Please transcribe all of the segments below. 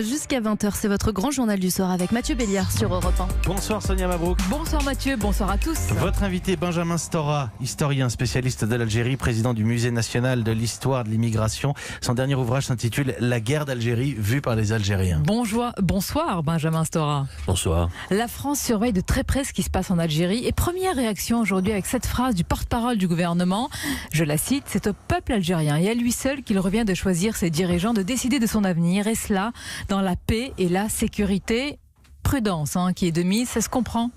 Jusqu'à 20h, c'est votre grand journal du soir avec Mathieu Béliard sur Europe 1. Bonsoir Sonia Mabrouk. Bonsoir Mathieu, bonsoir à tous. Votre invité Benjamin Stora, historien spécialiste de l'Algérie, président du Musée national de l'histoire de l'immigration. Son dernier ouvrage s'intitule La guerre d'Algérie vue par les Algériens. Bonsoir Benjamin Stora. Bonsoir. La France surveille de très près ce qui se passe en Algérie et première réaction aujourd'hui avec cette phrase du porte-parole du gouvernement, je la cite, c'est au peuple algérien et à lui seul qu'il revient de choisir ses dirigeants, de décider de son avenir et cela dans la paix et la sécurité. Prudence qui est de mise, ça se comprend.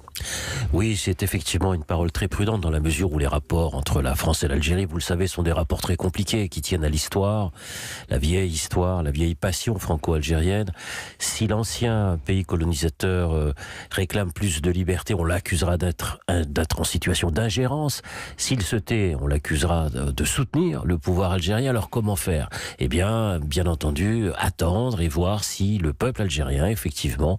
Oui, c'est effectivement une parole très prudente dans la mesure où les rapports entre la France et l'Algérie, vous le savez, sont des rapports très compliqués qui tiennent à l'histoire, la vieille passion franco-algérienne. Si l'ancien pays colonisateur réclame plus de liberté, on l'accusera d'être en situation d'ingérence. S'il se tait, on l'accusera de soutenir le pouvoir algérien. Alors comment faire ? Eh bien entendu, attendre et voir si le peuple algérien, effectivement,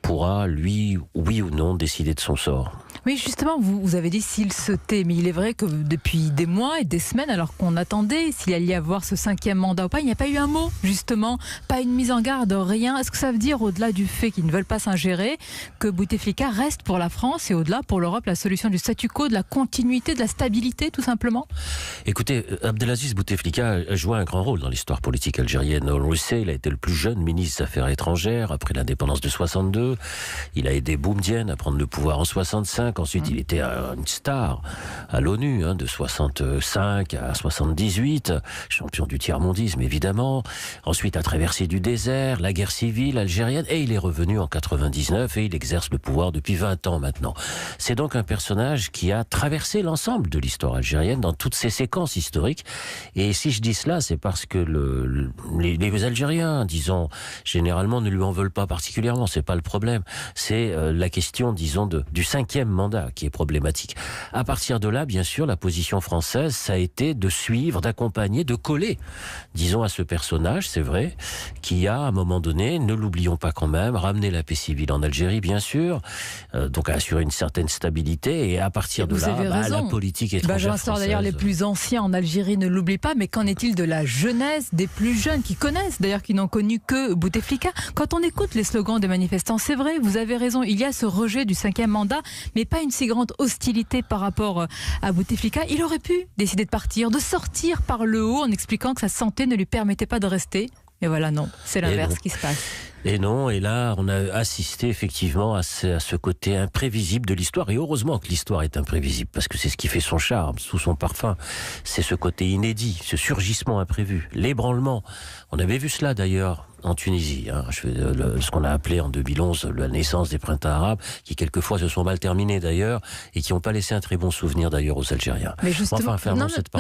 pourra, lui, oui ou non, décider de son sort. Oui, justement, vous avez dit s'il se tait, mais il est vrai que depuis des mois et des semaines, alors qu'on attendait s'il allait y avoir ce 5e mandat ou pas, il n'y a pas eu un mot, justement, pas une mise en garde, rien. Est-ce que ça veut dire, au-delà du fait qu'ils ne veulent pas s'ingérer, que Bouteflika reste pour la France et au-delà pour l'Europe la solution du statu quo, de la continuité, de la stabilité, tout simplement ? Écoutez, Abdelaziz Bouteflika a joué un grand rôle dans l'histoire politique algérienne. On le sait, il a été le plus jeune ministre des Affaires étrangères après l'indépendance de 62. Il a aidé Boumedienne à prendre le pouvoir en 65. Ensuite, il était une star à l'ONU, de 65 à 78, champion du tiers-mondisme, évidemment. Ensuite, a traversé du désert, la guerre civile algérienne, et il est revenu en 99 et il exerce le pouvoir depuis 20 ans maintenant. C'est donc un personnage qui a traversé l'ensemble de l'histoire algérienne dans toutes ses séquences historiques. Et si je dis cela, c'est parce que les Algériens, disons, généralement ne lui en veulent pas particulièrement. C'est pas le problème. C'est la question, disons, du 5e mandat qui est problématique. À partir de là, bien sûr, la position française, ça a été de suivre, d'accompagner, de coller, disons, à ce personnage, c'est vrai, qui a, à un moment donné, ne l'oublions pas quand même, ramené la paix civile en Algérie, bien sûr, donc à assurer une certaine stabilité, et à partir de là, la politique étrangère française... D'ailleurs, les plus anciens en Algérie ne l'oublient pas, mais qu'en est-il de la jeunesse, des plus jeunes qui connaissent, d'ailleurs, qui n'ont connu que Bouteflika ? Quand on écoute les slogans des manifestants, c'est vrai, vous avez raison, il y a ce rejet du 5e mandat, mais pas une si grande hostilité par rapport à Bouteflika. Il aurait pu décider de partir, de sortir par le haut en expliquant que sa santé ne lui permettait pas de rester. Mais voilà, non, c'est l'inverse qui se passe. Et non, et là, on a assisté effectivement à ce côté imprévisible de l'histoire. Et heureusement que l'histoire est imprévisible, parce que c'est ce qui fait son charme, sous son parfum. C'est ce côté inédit, ce surgissement imprévu, l'ébranlement. On avait vu cela d'ailleurs en Tunisie, ce qu'on a appelé en 2011 la naissance des printemps arabes, qui quelquefois se sont mal terminés d'ailleurs, et qui n'ont pas laissé un très bon souvenir d'ailleurs aux Algériens. Mais justement,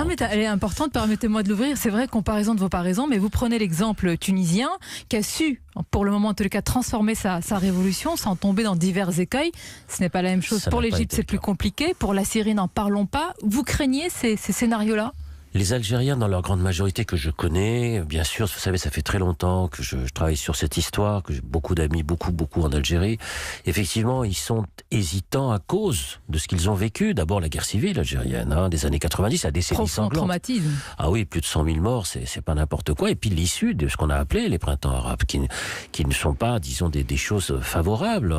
mais elle est importante, permettez-moi de l'ouvrir. C'est vrai, comparaison de vos paraisons, mais vous prenez l'exemple tunisien qui a su, pour le moment en tout cas, transformer sa révolution sans tomber dans divers écueils. Ce n'est pas la même chose. Pour l'Égypte, c'est plus compliqué. Pour la Syrie, n'en parlons pas. Vous craignez ces scénarios-là ? Les Algériens, dans leur grande majorité que je connais, bien sûr, vous savez, ça fait très longtemps que je travaille sur cette histoire, que j'ai beaucoup d'amis, beaucoup en Algérie. Effectivement, ils sont hésitants à cause de ce qu'ils ont vécu. D'abord, la guerre civile algérienne, des années 90, la décennie sanglante. Traumatisme. Ah oui, plus de 100 000 morts, c'est pas n'importe quoi. Et puis l'issue de ce qu'on a appelé les printemps arabes, qui ne sont pas, disons, des choses favorables.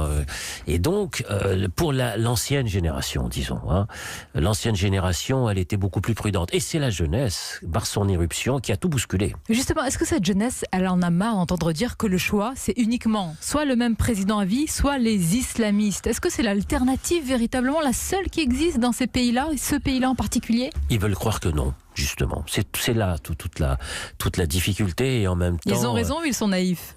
Et donc, pour l'ancienne génération, disons, l'ancienne génération, elle était beaucoup plus prudente. Et c'est la jeunesse, par son irruption, qui a tout bousculé. Justement, est-ce que cette jeunesse, elle en a marre d'entendre dire que le choix, c'est uniquement soit le même président à vie, soit les islamistes ? Est-ce que c'est l'alternative véritablement, la seule qui existe dans ces pays-là, et ce pays-là en particulier ? Ils veulent croire que non, justement. C'est là toute la difficulté, et en même temps... Ils ont raison ou ils sont naïfs ?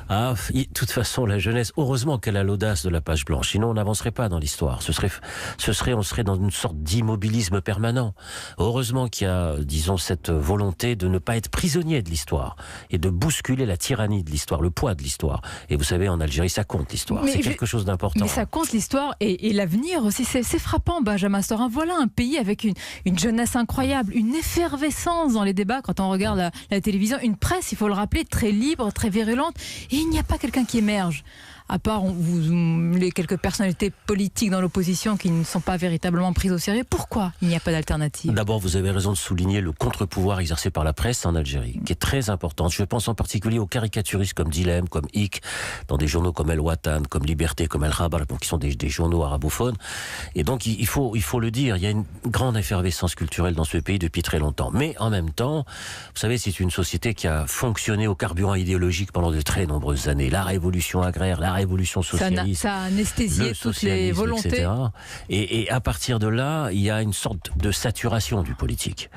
De toute façon, la jeunesse, heureusement qu'elle a l'audace de la page blanche. Sinon, on n'avancerait pas dans l'histoire. On serait dans une sorte d'immobilisme permanent. Heureusement qu'il y a, disons, cette volonté de ne pas être prisonnier de l'histoire et de bousculer la tyrannie de l'histoire, le poids de l'histoire. Et vous savez, en Algérie, ça compte l'histoire. C'est quelque chose d'important. Mais ça compte l'histoire et l'avenir aussi. C'est frappant, Benjamin Stora. Voilà un pays avec une jeunesse incroyable, une effervescence dans les débats quand on regarde la télévision, une presse, il faut le rappeler, très libre, très virulente. Et il n'y a pas quelqu'un qui émerge. à part les quelques personnalités politiques dans l'opposition qui ne sont pas véritablement prises au sérieux, pourquoi il n'y a pas d'alternative? D'abord, vous avez raison de souligner le contre-pouvoir exercé par la presse en Algérie, qui est très important. Je pense en particulier aux caricaturistes comme Dilem, comme Ik, dans des journaux comme El Watan, comme Liberté, comme El Khabar, qui sont des journaux arabophones. Et donc, il faut le dire, il y a une grande effervescence culturelle dans ce pays depuis très longtemps. Mais en même temps, vous savez, c'est une société qui a fonctionné au carburant idéologique pendant de très nombreuses années. La révolution agraire, la révolution socialiste. Ça a anesthésié toutes les volontés. Etc. Et à partir de là, il y a une sorte de saturation du politique.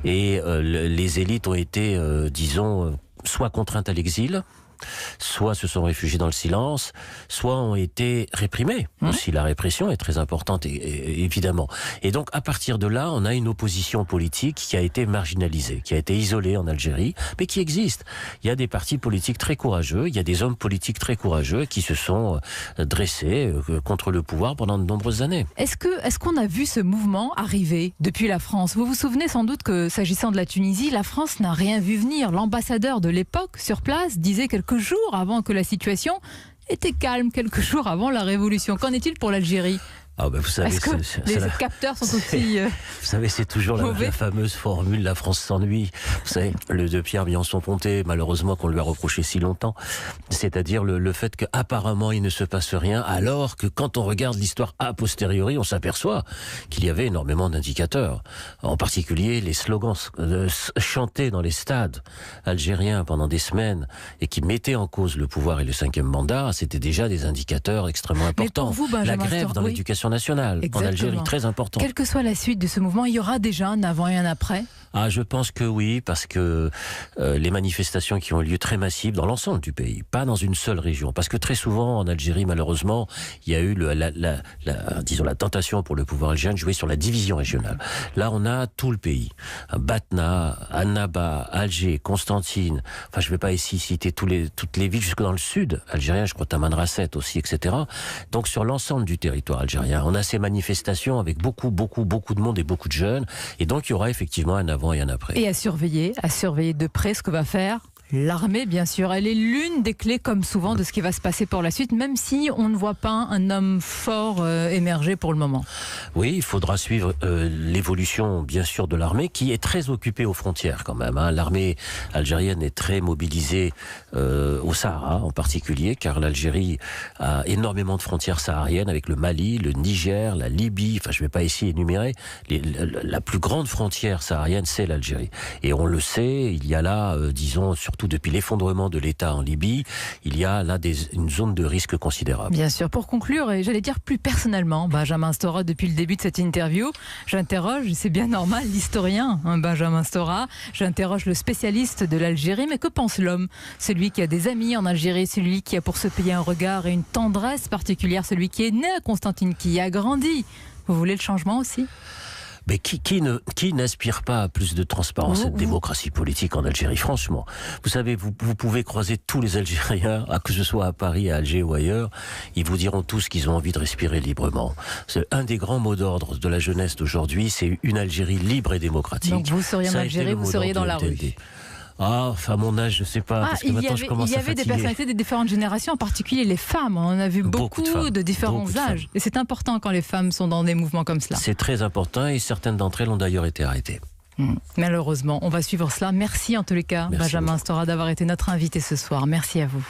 Et les élites ont été, disons, soit contraintes à l'exil, soit se sont réfugiés dans le silence, soit ont été réprimés. Aussi, la répression est très importante, évidemment. Et donc, à partir de là, on a une opposition politique qui a été marginalisée, qui a été isolée en Algérie, mais qui existe. Il y a des partis politiques très courageux, il y a des hommes politiques très courageux qui se sont dressés contre le pouvoir pendant de nombreuses années. Est-ce qu'on a vu ce mouvement arriver depuis la France? Vous vous souvenez sans doute que, s'agissant de la Tunisie, la France n'a rien vu venir. L'ambassadeur de l'époque, sur place, disait quelques jours avant que la situation était calme, quelques jours avant la révolution. Qu'en est-il pour l'Algérie? Vous savez, est-ce que les capteurs sont aussi vous savez, c'est toujours la fameuse formule « la France s'ennuie ». Vous savez, le de Pierre Biançon-Ponté, malheureusement qu'on lui a reproché si longtemps, c'est-à-dire le fait qu'apparemment il ne se passe rien, alors que quand on regarde l'histoire a posteriori, on s'aperçoit qu'il y avait énormément d'indicateurs. En particulier, les slogans chantés dans les stades algériens pendant des semaines et qui mettaient en cause le pouvoir et le 5e mandat, c'était déjà des indicateurs extrêmement importants. Mais pour vous, Benjamin la grève dans l'éducation nationale. Exactement. En Algérie, très important. Quelle que soit la suite de ce mouvement, il y aura déjà un avant et un après? Je pense que oui, parce que les manifestations qui ont eu lieu très massives dans l'ensemble du pays, pas dans une seule région. Parce que très souvent, en Algérie, malheureusement, il y a eu disons, la tentation pour le pouvoir algérien de jouer sur la division régionale. Là, on a tout le pays. Batna, Annaba, Alger, Constantine. Enfin, je ne vais pas ici citer toutes les villes, jusque dans le sud algérien, je crois Tamanrasset aussi, etc. Donc, sur l'ensemble du territoire algérien, on a ces manifestations avec beaucoup de monde et beaucoup de jeunes. Et donc, il y aura effectivement un avant et un après. Et à surveiller de près ce que va faire l'armée, bien sûr. Elle est l'une des clés, comme souvent, de ce qui va se passer pour la suite, même si on ne voit pas un homme fort émerger pour le moment. Oui, il faudra suivre l'évolution, bien sûr, de l'armée, qui est très occupée aux frontières, quand même. L'armée algérienne est très mobilisée au Sahara, en particulier, car l'Algérie a énormément de frontières sahariennes avec le Mali, le Niger, la Libye. Enfin, je ne vais pas ici énumérer. La plus grande frontière saharienne, c'est l'Algérie. Et on le sait, il y a là, disons, surtout depuis l'effondrement de l'État en Libye, il y a là une zone de risque considérable. Bien sûr. Pour conclure, et j'allais dire plus personnellement, Benjamin Stora, depuis le début de cette interview, j'interroge, c'est bien normal, l'historien, Benjamin Stora, j'interroge le spécialiste de l'Algérie, mais que pense l'homme? Celui qui a des amis en Algérie, celui qui a pour ce pays un regard et une tendresse particulière, celui qui est né à Constantine, qui y a grandi. Vous voulez le changement aussi? Mais qui n'aspire pas à plus de transparence et de démocratie politique en Algérie, franchement? Vous savez, vous pouvez croiser tous les Algériens, que ce soit à Paris, à Alger ou ailleurs, ils vous diront tous qu'ils ont envie de respirer librement. C'est un des grands mots d'ordre de la jeunesse d'aujourd'hui, c'est une Algérie libre et démocratique. Donc vous seriez en Algérie, vous seriez dans la rue? À mon âge, je ne sais pas, parce que maintenant je commence à fatiguer. Il y avait des personnalités des différentes générations, en particulier les femmes. On a vu beaucoup de différents âges. Et c'est important quand les femmes sont dans des mouvements comme cela. C'est très important et certaines d'entre elles ont d'ailleurs été arrêtées. Malheureusement, on va suivre cela. Merci en tous les cas, Benjamin Stora, d'avoir été notre invité ce soir. Merci à vous.